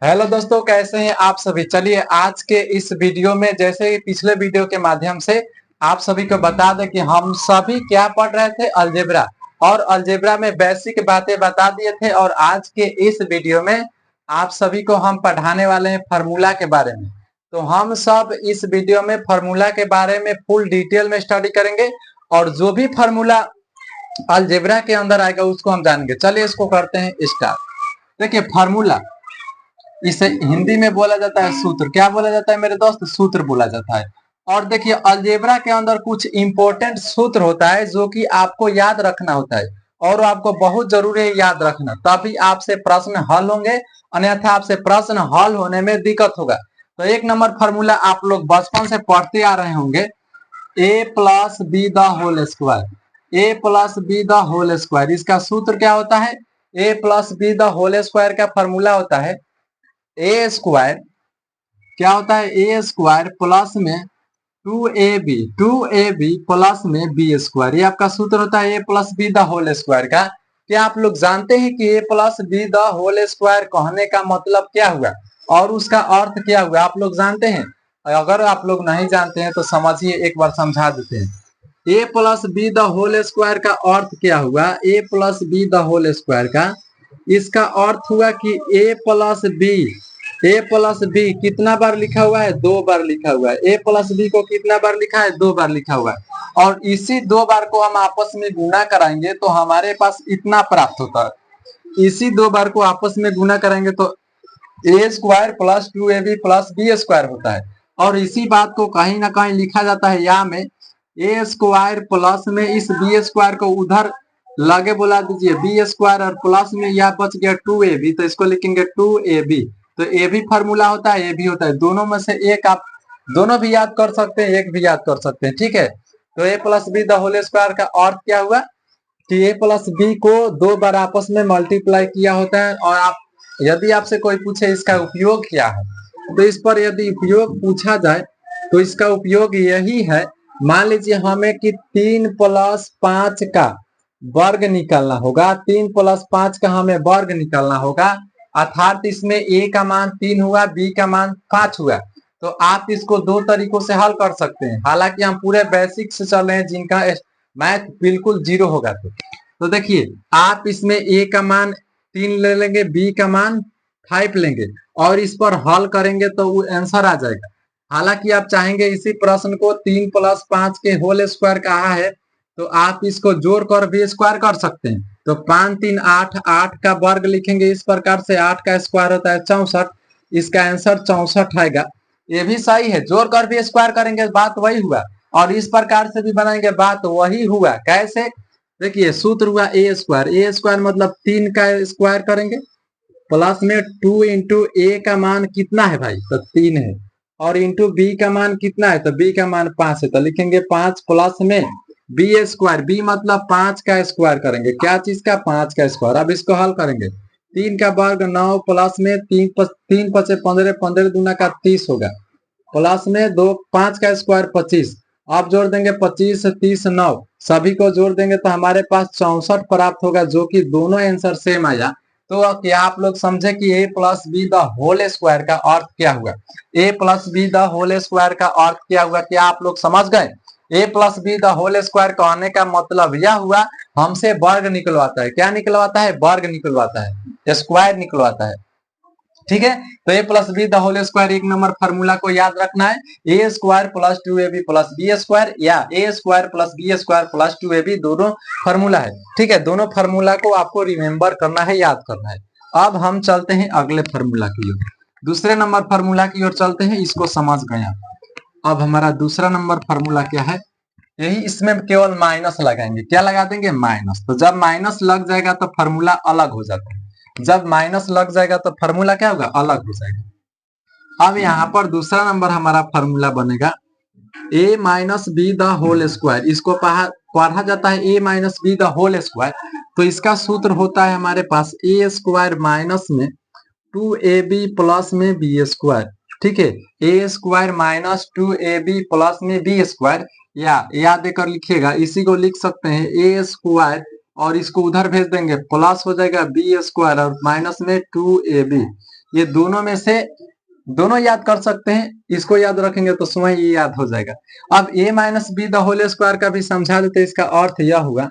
Hello दोस्तों, कैसे हैं आप सभी। चलिए आज के इस वीडियो में, जैसे ही पिछले वीडियो के माध्यम से आप सभी को बता दें कि हम सभी क्या पढ़ रहे थे, अलजेब्रा। और अलजेब्रा में बेसिक बातें बता दिए थे। और आज के इस वीडियो में आप सभी को हम पढ़ाने वाले हैं फार्मूला के बारे में। तो हम सब इस वीडियो में फार्मूला के बारे में फुल डिटेल में स्टडी करेंगे। और जो भी फार्मूला अलजेब्रा के अंदर आएगा उसको हम जानेंगे। चलिए इसको करते हैं स्टार्ट। देखिए फार्मूला, इसे हिंदी में बोला जाता है सूत्र। क्या बोला जाता है मेरे दोस्त? सूत्र बोला जाता है। और देखिए अलजेब्रा के अंदर कुछ इंपॉर्टेंट सूत्र होता है जो कि आपको याद रखना होता है। और आपको बहुत जरूरी है याद रखना, तभी आपसे प्रश्न हल होंगे, अन्यथा आपसे प्रश्न हल होने में दिक्कत होगा। तो एक नंबर फार्मूला आप लोग बचपन से पढ़ते आ रहे होंगे, A plus B the whole square. A plus B the whole square, इसका सूत्र क्या होता है? A plus B the whole square का फार्मूला होता है ए स्क्वायर। क्या होता है? ए स्क्वायर प्लस में 2ab प्लस में बी स्क्वायर। ये आपका सूत्र होता है A plus B the whole square का। क्या आप लोग जानते हैं कि A plus B the whole square कहने का मतलब क्या हुआ और उसका अर्थ क्या हुआ? आप लोग जानते हैं? अगर आप लोग नहीं जानते हैं तो समझिए, एक बार समझा देते हैं। A plus B the whole square का अर्थ क्या हुआ? A plus B the whole square का इसका अर्थ हुआ कि ए प्लस बी कितना बार लिखा हुआ है? 2 बार लिखा हुआ है। ए प्लस बी को कितना बार लिखा है? 2 बार लिखा हुआ है। और इसी 2 बार को हम आपस में गुणा कराएंगे तो हमारे पास इतना प्राप्त होता है। इसी 2 बार को आपस में गुणा करेंगे तो A square plus 2ab plus B square होता है। और इसी बात को कहीं ना कहीं लिखा जाता है या में ए स्क्वायर प्लस में इस बी स्क्वायर को उधर लगे बुला दीजिए, बी स्क्वायर और प्लस में यह बच गया 2ab, तो इसको लिखेंगे 2ab। तो ए भी फार्मूला होता है, ए भी होता है। दोनों में से एक आप दोनों भी याद कर सकते हैं, एक भी याद कर सकते हैं, ठीक है। तो A plus B the whole square का अर्थ क्या हुआ कि ए प्लस बी को 2 बार आपस में मल्टीप्लाई किया होता है। और आप यदि आपसे कोई पूछे इसका उपयोग क्या है, तो इस पर यदि उपयोग पूछा जाए तो इसका उपयोग यही है। मान लीजिए हमें कि 3 प्लस 5 का वर्ग निकालना होगा, 3 प्लस 5 का हमें वर्ग निकालना होगा। अर्थात इसमें ए का मान 3 हुआ, बी का मान 5 हुआ। तो आप इसको 2 तरीकों से हल कर सकते हैं। हालांकि हम पूरे बेसिक से चल रहे हैं जिनका मैथ बिल्कुल 0 होगा। तो देखिए आप इसमें ए का मान 3 ले लेंगे, बी का मान 5 लेंगे और इस पर हल करेंगे तो वो आंसर आ जाएगा। हालांकि आप चाहेंगे इसी प्रश्न को 3 प्लस 5 के होल स्क्वायर कहा है तो आप इसको जोड़कर भी स्क्वायर कर सकते हैं। तो 5 3 8, 8 का वर्ग लिखेंगे इस प्रकार से, 8 का स्क्वायर होता है 64। इसका आंसर 64 आएगा। ये भी सही है, जोड़कर भी स्क्वायर करेंगे बात वही हुआ, और इस प्रकार से भी बनाएंगे बात वही हुआ। कैसे? देखिए सूत्र हुआ ए स्क्वायर। ए स्क्वायर मतलब 3 का स्क्वायर करेंगे प्लस में 2 इंटू ए का मान कितना है भाई? तो 3 है। और इंटू बी का मान कितना है? तो बी का मान 5 है। तो लिखेंगे 5 प्लस में बी स्क्वायर। बी मतलब 5 का स्क्वायर करेंगे। क्या चीज का? 5 का स्क्वायर। अब इसको हल करेंगे, 3 का वर्ग 9 प्लस में 3 5 15, 15 दूना का 30 होगा, प्लस में 2 5 का स्क्वायर 25। आप जोड़ देंगे 25 30 9, सभी को जोड़ देंगे तो हमारे पास 64 प्राप्त होगा, जो कि दोनों आंसर सेम आया। तो क्या आप लोग समझे कि A plus B the whole square का अर्थ क्या हुआ? A plus B the whole square का अर्थ क्या हुआ? क्या आप लोग समझ गए? A plus B the whole square कहने का मतलब यह हुआ हमसे वर्ग निकलवाता है। क्या निकलवाता है? वर्ग निकलवाता है, स्क्वायर निकलवाता है, ठीक है। तो A plus B the whole square एक नंबर फार्मूला को याद रखना है। A square plus 2ab plus B square या A square plus B square plus 2ab दोनों फार्मूला है, ठीक है। दोनों फार्मूला को आपको रिमेंबर करना है, याद करना है। अब हम चलते हैं अगले फार्मूला की ओर, दूसरे नंबर फार्मूला की ओर चलते हैं। इसको समझ गए? अब हमारा दूसरा नंबर फार्मूला क्या है? यही, इसमें केवल माइनस लगाएंगे। क्या लगा देंगे? माइनस। तो जब माइनस लग जाएगा तो फार्मूला अलग हो जाता है। जब माइनस लग जाएगा तो फार्मूला क्या होगा? अलग हो जाएगा। अब यहाँ पर दूसरा नंबर हमारा फार्मूला बनेगा A minus B the whole square. इसको पढ़ा जाता है A minus B the whole square. तो इसका सूत्र होता है हमारे पास ए स्क्वायर माइनस में 2ab प्लस में बी स्क्वायर, ठीक है। A square minus 2ab plus में बी स्क्वायर, या याद देकर लिखिएगा, इसी को लिख सकते हैं ए स्क्वायर और इसको उधर भेज देंगे, प्लस हो जाएगा बी स्क्वायर और माइनस में 2ab। ये दोनों में से दोनों याद कर सकते हैं, इसको याद रखेंगे तो स्वयं ये याद हो जाएगा। अब a minus B the whole square का भी समझा देते, इसका अर्थ यह होगा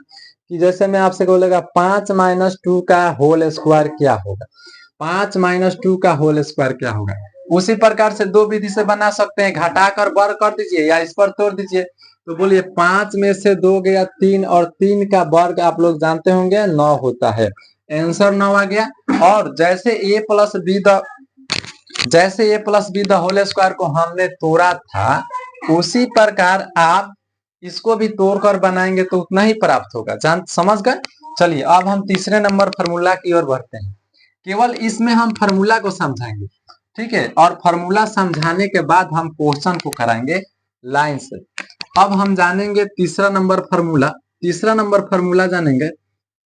कि जैसे मैं आपसे बोलेगा 5-2 का होल स्क्वायर क्या होगा, 5-2 का होल स्क्वायर क्या होगा। उसी प्रकार से दो विधि से बना सकते हैं, घटाकर वर्ग कर दीजिए या इस पर तोड़ दीजिए। तो बोलिए 5 में से 2 गया 3 और 3 का वर्ग आप लोग जानते होंगे 9 होता है, आंसर 9 आ गया। और जैसे a plus B the whole square को हमने तोड़ा था, उसी प्रकार आप इसको भी तोड़कर बनाएंगे तो उतना ही प्राप्त होगा। समझ गए। चलिए अब हम तीसरे नंबर फार्मूला की ओर बढ़ते हैं। केवल इसमें हम फार्मूला को समझाएंगे, ठीक है, और फार्मूला समझाने के बाद हम क्वेश्चन को कराएंगे लाइन से। अब हम जानेंगे तीसरा नंबर फार्मूला। तीसरा नंबर फार्मूला जानेंगे,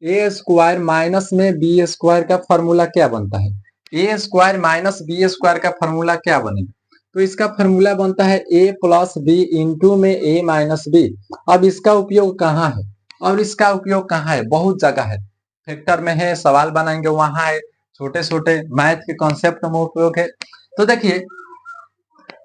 ए स्क्वायर माइनस में बी स्क्वायर का फार्मूला क्या बनता है। A square minus B square का फार्मूला क्या बनेगा, तो इसका फार्मूला बनता है ए प्लस बी इंटू में ए माइनस बी। अब इसका उपयोग कहाँ है, और इसका उपयोग कहाँ है, बहुत जगह है, फैक्टर में है, सवाल बनाएंगे वहां है, छोटे छोटे मैथ के कॉन्सेप्ट में उपयोग है। तो देखिए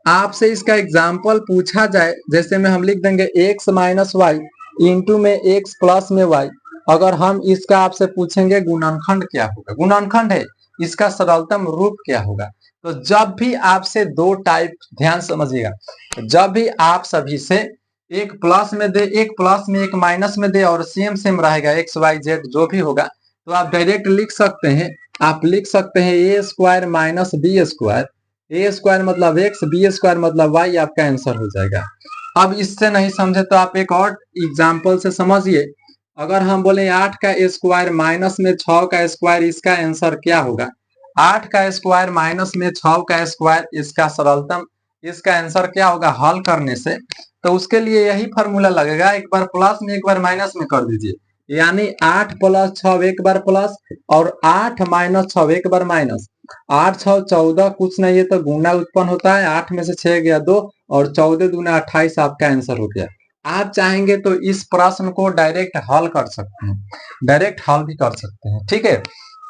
आपसे इसका एग्जाम्पल पूछा जाए, जैसे में हम लिख देंगे x माइनस वाई इंटू में x प्लस में y। अगर हम इसका आपसे पूछेंगे गुणनखंड क्या होगा, गुणनखंड है, इसका सरलतम रूप क्या होगा। तो जब भी आपसे दो टाइप, ध्यान समझिएगा, जब भी आप सभी से एक प्लस में दे, एक प्लस में एक माइनस में दे और सेम सेम रहेगा एक्स वाई जेड जो भी होगा, तो आप डायरेक्ट लिख सकते हैं, आप लिख सकते हैं ए square minus B square. A square मतलब एक्स, बी स्क्वायर मतलब वाई, आपका आंसर हो जाएगा। अब इससे नहीं समझे तो आप एक और एग्जाम्पल से समझिए। अगर हम बोले 8 का स्क्वायर माइनस में 6 का स्क्वायर, इसका आंसर क्या होगा। 8 का स्क्वायर माइनस में 6 का स्क्वायर, इसका सरलतम, इसका आंसर क्या होगा हल करने से। तो उसके लिए यही फॉर्मूला लगेगा, एक बार प्लस में एक बार माइनस में कर दीजिए, यानी 8 प्लस 6 एक बार प्लस और 8 माइनस 6 एक बार माइनस। 8 6 14, कुछ नहीं है तो गुना उत्पन्न होता है, 8 में से 6 गया 2 और 14 दूना 28, आपका आंसर हो गया। आप चाहेंगे तो इस प्रश्न को डायरेक्ट हल कर सकते हैं, डायरेक्ट हल भी कर सकते हैं, ठीक है।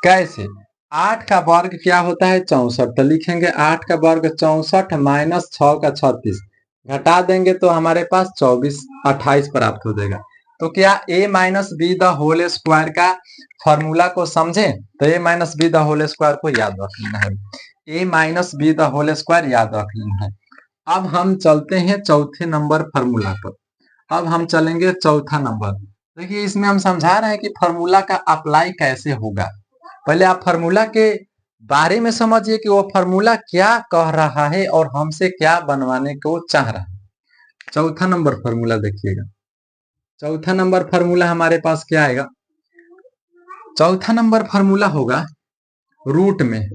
कैसे, 8 का वर्ग क्या होता है 64, तो लिखेंगे 8 का वर्ग 64 माइनस 6 का 36, घटा देंगे तो हमारे पास 24 28 प्राप्त हो जाएगा। तो क्या a minus B the whole square का फॉर्मूला को समझे, तो a minus B the whole square को याद रख लेना है, a minus B the whole square याद रख लेना है। अब हम चलते हैं चौथे नंबर फॉर्मूला पर। अब हम चलेंगे चौथा नंबर। देखिए इसमें हम समझा रहे हैं कि फॉर्मूला का अप्लाई कैसे होगा। पहले आप फॉर्मूला के बारे में समझिए कि वो फॉर्मूला क्या कह रहा है और हमसे क्या बनवाने को चाह रहा है। चौथा नंबर फॉर्मूला देखिएगा, चौथा नंबर फॉर्मूला हमारे पास क्या आएगा। चौथा नंबर फॉर्मूला होगा रूट में,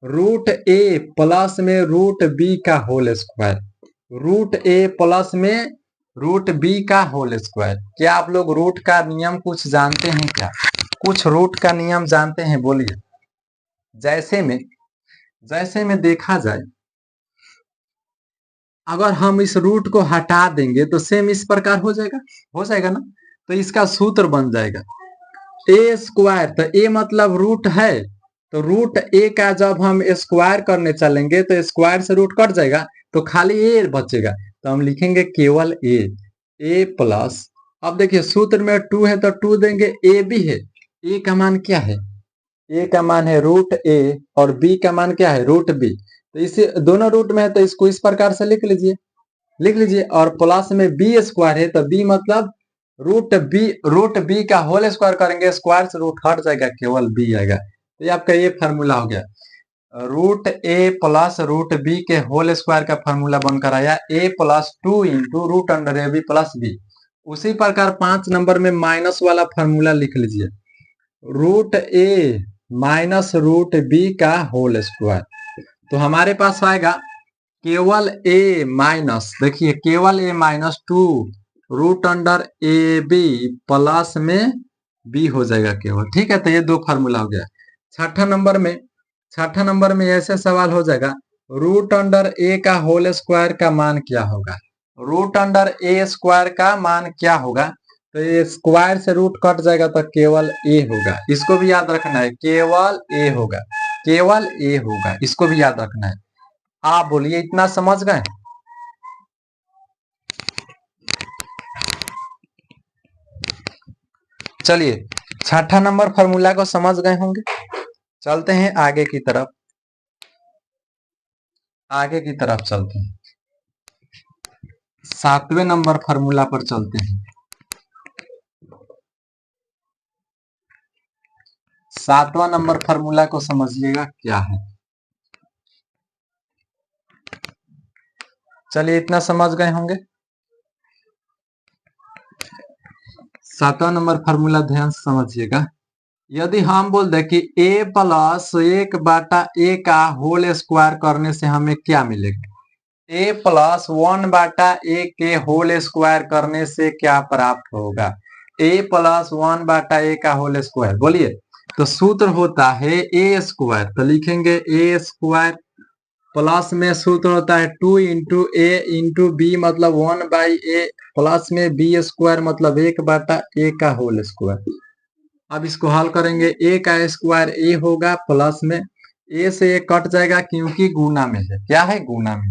रूट ए प्लस में रूट बी का whole square, root A plus में रूट बी का होल स्क्वायर। क्या आप लोग रूट का नियम कुछ जानते हैं क्या, कुछ रूट का नियम जानते हैं, बोलिए। जैसे में देखा जाए, अगर हम इस रूट को हटा देंगे तो सेम इस प्रकार हो जाएगा ना। तो इसका सूत्र बन जाएगा ए स्क्वायर, तो ए मतलब रूट है, तो रूट ए का जब हम स्क्वायर करने चलेंगे तो स्क्वायर से रूट कट जाएगा तो खाली ए बचेगा, तो हम लिखेंगे केवल ए प्लस। अब देखिए सूत्र में 2 है तो 2 देंगे, ए भी है, ए का मान क्या है, ए का मान है रूट ए और बी का मान क्या है रूट बी। तो इसे दोनों रूट में है तो इसको इस प्रकार से लिख लीजिए और प्लस में बी स्क्वायर है तो बी मतलब रूट बी का होल स्क्वायर करेंगे, स्क्वायर से रूट हट जाएगा, केवल बी आएगा। तो ये आपका ये फार्मूला हो गया, root A plus root B के होल स्क्वायर का फार्मूला बनकर आया A plus 2 into root under A B plus B. उसी प्रकार 5 नंबर में माइनस वाला फार्मूला लिख लीजिए, root A minus root B का होल स्क्वायर। तो हमारे पास आएगा केवल ए माइनस, देखिए केवल A minus 2 root under A B plus में बी हो जाएगा केवल, ठीक है। तो ये दो फार्मूला हो गया। छठा नंबर में ऐसे सवाल हो जाएगा, रूट अंडर ए का होल स्क्वायर का मान क्या होगा, रूट अंडर ए स्क्वायर का मान क्या होगा। तो ये स्क्वायर से रूट कट जाएगा तो केवल ए होगा, इसको भी याद रखना है, केवल ए होगा, केवल ए होगा, इसको भी याद रखना है। आप बोलिए इतना समझ गए? चलिए छठा नंबर फॉर्मूला को समझ गए होंगे, चलते हैं आगे की तरफ, आगे की तरफ चलते हैं, सातवें नंबर फॉर्मूला पर चलते हैं। सातवां नंबर फॉर्मूला को समझिएगा क्या है। चलिए इतना समझ गए होंगे। सातवां नंबर फॉर्मूला ध्यान से समझिएगा। यदि हम बोल दें कि a प्लस 1/a का होल स्क्वायर करने से हमें क्या मिलेगा, a प्लस 1/a के होल स्क्वायर करने से क्या प्राप्त होगा, a प्लस 1/a का होल स्क्वायर, बोलिए। तो सूत्र होता है a स्क्वायर, तो लिखेंगे a स्क्वायर प्लस में सूत्र होता है 2 इंटू ए इंटू बी मतलब 1/a प्लस में b स्क्वायर मतलब 1/a का होल स्क्वायर। अब इसको हल करेंगे, a का स्क्वायर a होगा प्लस में a से 1 कट जाएगा क्योंकि गुना में है, क्या है, गुना में।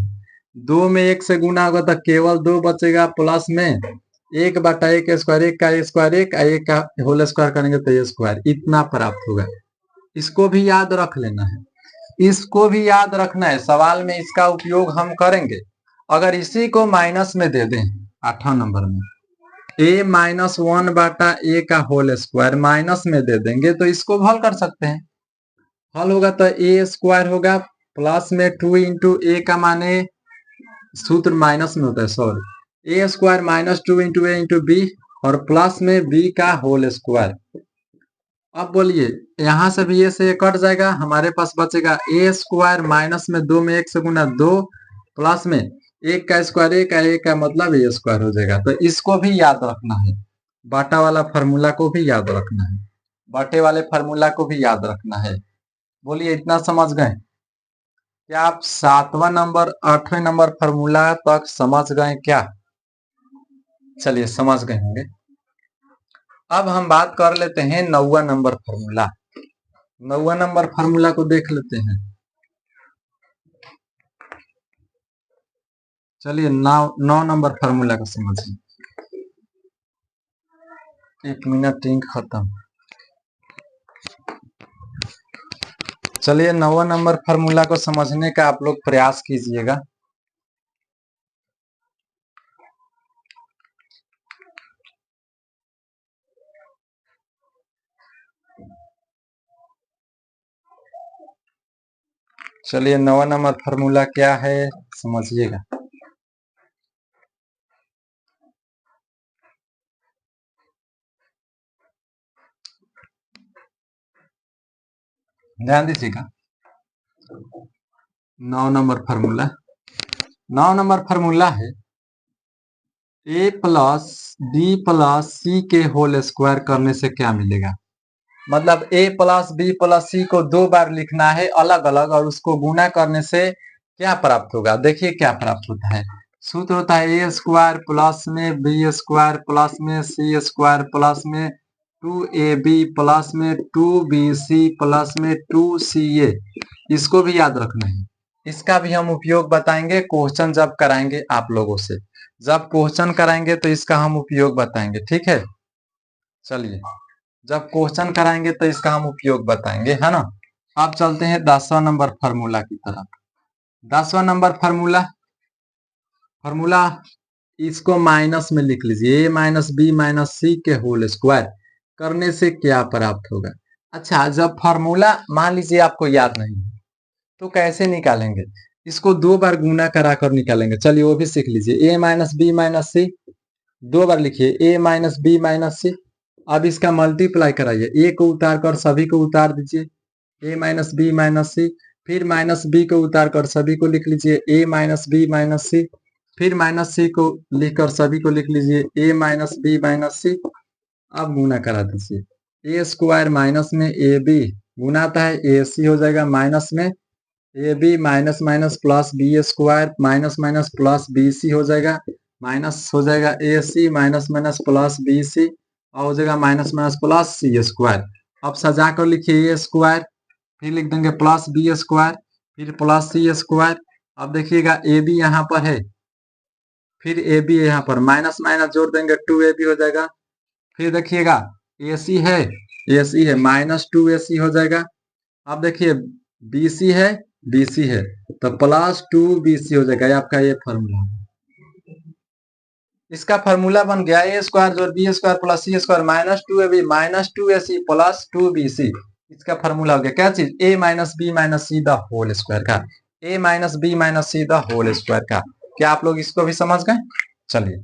2 में 1 से गुना होगा तो केवल 2 बचेगा प्लस में 1/a का स्क्वायर, 1 का स्क्वायर 1, 1 का होल स्क्वायर करेंगे तो a स्क्वायर, इतना प्राप्त होगा। इसको भी याद रख लेना है, इसको भी याद रखना है, सवाल में इसका उपयोग हम करेंगे। अगर इसी को माइनस में दे दें 8वां नंबर में a माइनस 1/a का होल स्क्वायर माइनस में दे देंगे तो इसको हल कर सकते हैं। हल होगा तो a स्क्वायर होगा प्लस में 2 इंटू ए का माने सूत्र माइनस में होता है, sorry, a square minus 2 into a into b और प्लस में b का होल स्क्वायर। अब बोलिए यहां से भी a से कट जाएगा, हमारे पास बचेगा a स्क्वायर माइनस में 2 में 1 से गुना 2 प्लस में 1 का स्क्वायर 1 का मतलब a स्क्वायर हो जाएगा। तो इसको भी याद रखना है, बाटा वाला फार्मूला को भी याद रखना है, बाटे वाले फार्मूला को भी याद रखना है। बोलिए इतना समझ गए? क्या आप 7वां नंबर 8वें नंबर फार्मूला तक समझ गए क्या? चलिए समझ गए होंगे। अब हम बात कर लेते हैं 9वां नंबर फार्मूला। 9वां नंबर फार्मूला को देख लेते हैं। चलिए 9 नंबर फार्मूला को समझिए। 1 मिनट इंक खत्म। चलिए 9वां नंबर फार्मूला को समझने का आप लोग प्रयास कीजिएगा। चलिए 9वां नंबर फार्मूला क्या है समझिएगा। ध्यान दीजिएगा। 9 नंबर फार्मूला, 9 नंबर फार्मूला है a plus b plus c के होल स्क्वायर करने से क्या मिलेगा। मतलब a plus b plus c को 2 बार लिखना है अलग अलग और उसको गुना करने से क्या प्राप्त होगा। देखिए क्या प्राप्त होता है, सूत्र होता है a स्क्वायर प्लस में b स्क्वायर प्लस में c स्क्वायर प्लस में 2ab प्लस में 2bc प्लस में 2ca। इसको भी याद रखना है, इसका भी हम उपयोग बताएंगे क्वेश्चन जब कराएंगे आप लोगों से, जब क्वेश्चन कराएंगे तो इसका हम उपयोग बताएंगे, ठीक है। चलिए जब क्वेश्चन कराएंगे तो इसका हम उपयोग बताएंगे, है ना। अब चलते हैं 10वां नंबर फार्मूला की तरफ। 10वां नंबर फार्मूला, फार्मूला इसको माइनस में लिख लीजिए, a माइनस बी माइनस सी के होल स्क्वायर करने से क्या प्राप्त होगा। अच्छा जब फार्मूला मान लीजिए आपको याद नहीं है तो कैसे निकालेंगे, इसको 2 बार गुना करा कर निकालेंगे। चलिए वो भी सीख लीजिए, a माइनस बी माइनस सी 2 बार लिखिए, a माइनस बी माइनस सी। अब इसका मल्टीप्लाई कराइए, a को उतार कर सभी को उतार दीजिए, a माइनस बी माइनस सी, फिर माइनस b को उतार कर सभी को लिख लीजिए a माइनस बी माइनस सी, फिर माइनस c को लिखकर सभी को लिख लीजिए a माइनस बी माइनस सी। अब गुना करा दीजिए, a स्क्वायर माइनस में ए बी गुना आता है ए सी हो जाएगा माइनस में A B minus minus plus B square minus minus plus B C हो जाएगा माइनस हो जाएगा A C minus minus plus B C और हो जाएगा minus minus plus C square. अब सजा कर लिखिए ए स्क्वायर, फिर लिख देंगे प्लस बी स्क्वायर, फिर प्लस सी स्क्वायर। अब देखिएगा ए बी यहाँ पर है, फिर ए बी यहाँ पर माइनस माइनस जोड़ देंगे 2ab हो जाएगा। फिर देखिएगा ए सी है, ए सी है माइनस 2ac हो जाएगा। अब देखिए बी सी है, बी सी है तो प्लस 2bc हो जाएगा। आपका ये फॉर्मूला, इसका फॉर्मूला बन गया ए स्क्वायर जोड़ B square plus C square minus 2ab minus 2ac plus 2bc। इसका फॉर्मूला हो गया क्या चीज, A minus B minus C the whole square का, A minus B minus C the whole square का। क्या आप लोग इसको भी समझ गए? चलिए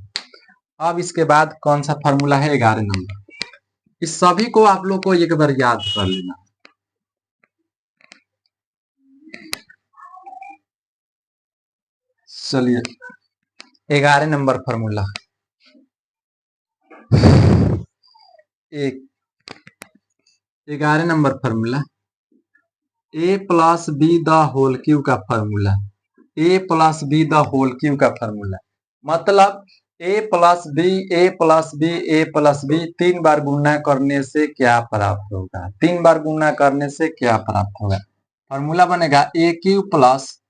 अब इसके बाद कौन सा फॉर्मूला है 11 नंबर, इस सभी को आप लोग को एक बार याद कर लेना। चलिए 11 नंबर फॉर्मूला, एक 11 number formula A plus B the whole cube का formula, A plus B the whole cube का फॉर्मूला मतलब A plus B A plus B A plus B 3 बार गुणा करने से क्या प्राप्त होगा, 3 बार गुणा करने से क्या प्राप्त होगा। फॉर्मूला बनेगा A cube plus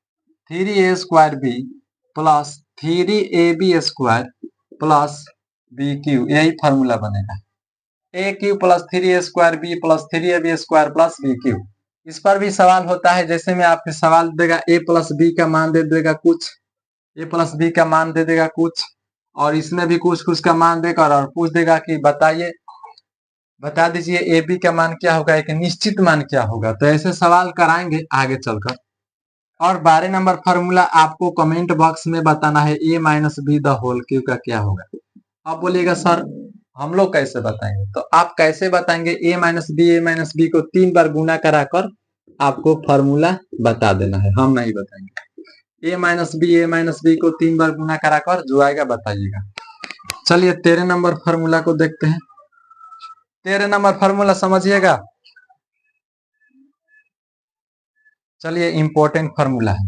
3a square B plus 3ab square plus B cube, यही फॉर्मूला बनेगा। A cube plus 3a square B plus 3ab square plus B cube. इस पर भी सवाल होता है, जैसे में आपके सवाल देगा ए प्लस बी का मान दे देगा कुछ, ए प्लस बी का मान दे देगा कुछ और इसमें भी कुछ कुछ का मान देकर और पूछ देगा कि बताइए, बता दीजिए ए बी का मान क्या होगा, एक निश्चित मान क्या होगा। तो ऐसे सवाल कराएंगे आगे चलकर। और 12 नंबर फॉर्मूला आपको कमेंट बॉक्स में बताना है A minus B the whole cube का क्या होगा। आप बोलिएगा सर हम लोग कैसे बताएंगे, तो आप कैसे बताएंगे, ए माइनस बी को 3 बार गुना कराकर आपको फॉर्मूला बता देना है, हम नहीं बताएंगे। ए माइनस बी को 3 बार गुना कराकर जो आएगा बताइएगा। चलिए 13 नंबर फॉर्मूला को देखते हैं। 13 नंबर फॉर्मूला समझिएगा। चलिए इंपॉर्टेंट फॉर्मूला है,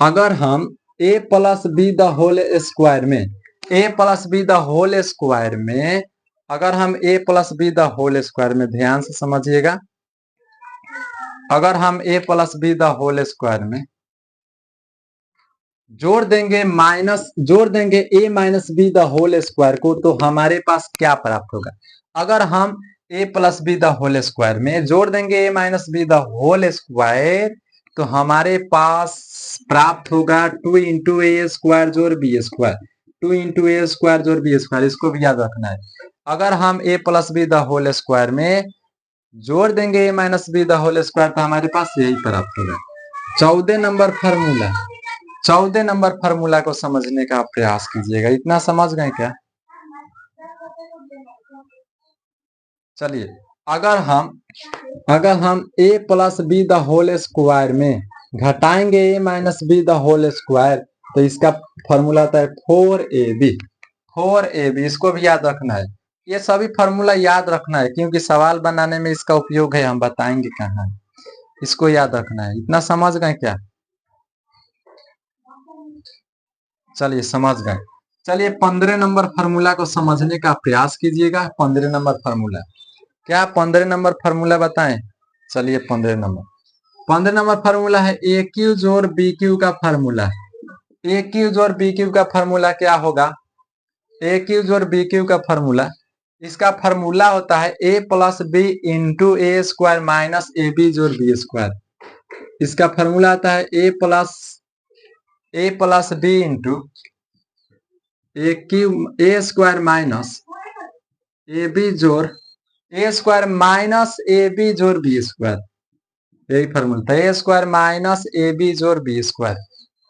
अगर हम A plus B the whole square में, A plus B the whole square में, अगर हम A plus B the whole square में ध्यान से समझिएगा, अगर हम A plus B the whole square में जोड़ देंगे A minus B the whole square को, तो हमारे पास क्या प्राप्त होगा। अगर हम A plus B the whole square में जोड़ देंगे A minus B the whole square, तो हमारे पास प्राप्त होगा 2 इंटू ए स्क्वायर जोड़ B square, 2 into A square जोड़ बी स्क्वायर। इसको भी याद रखना है। अगर हम A plus B the whole square में जोड़ देंगे A minus B the whole square, तो हमारे पास यही प्राप्त होगा। 14 नंबर फॉर्मूला, 14 नंबर फॉर्मूला को समझने का प्रयास कीजिएगा। इतना समझ गए क्या? चलिए अगर हम A plus B the whole square में घटाएंगे A minus B the whole square, तो इसका फॉर्मूला आता है 4ab, 4ab। इसको भी याद रखना है, ये सभी फॉर्मूला याद रखना है क्योंकि सवाल बनाने में इसका उपयोग है, हम बताएंगे कहाँ, इसको याद रखना है। इतना समझ गए क्या? चलिए समझ गए। चलिए 15 नंबर फॉर्मूला को समझने का प्रयास कीजिएगा। 15 नंबर फॉर्मूला क्या, 15 नंबर फॉर्मूला बताएं। चलिए 15 नंबर फॉर्मूला है ए क्यू जोड़ बी क्यू का फॉर्मूला। ए क्यू जोड़ बी क्यू का फॉर्मूला क्या होगा, ए क्यू जोड़ बी क्यू का फॉर्मूला, इसका फॉर्मूला होता है A plus B into A square minus A B जोड़ बी स्क्वायर। इसका फॉर्मूला आता है A plus B into A square minus A B जोड़ A square minus A B जोड़ बी स्क्वायर। यही फॉर्मूला था, A square minus A B जोड़ B square,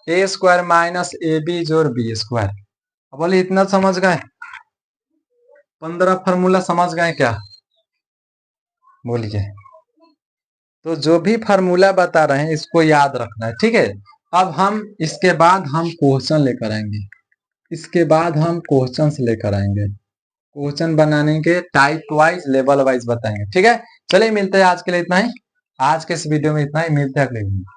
a square minus A B जोड़ B square. बोलिए इतना समझ गए? 15 फॉर्मूला समझ गए क्या? बोलिए। तो जो भी फॉर्मूला बता रहे हैं इसको याद रखना है, ठीक है। अब हम इसके बाद हम क्वेश्चन लेकर आएंगे, इसके बाद हम क्वेश्चन लेकर आएंगे, क्वेश्चन बनाने के टाइप वाइज लेवल वाइज बताएंगे, ठीक है। चलिए मिलते हैं, आज के लिए इतना ही, आज के इस वीडियो में इतना ही, मिलते हैं अगले वीडियो में।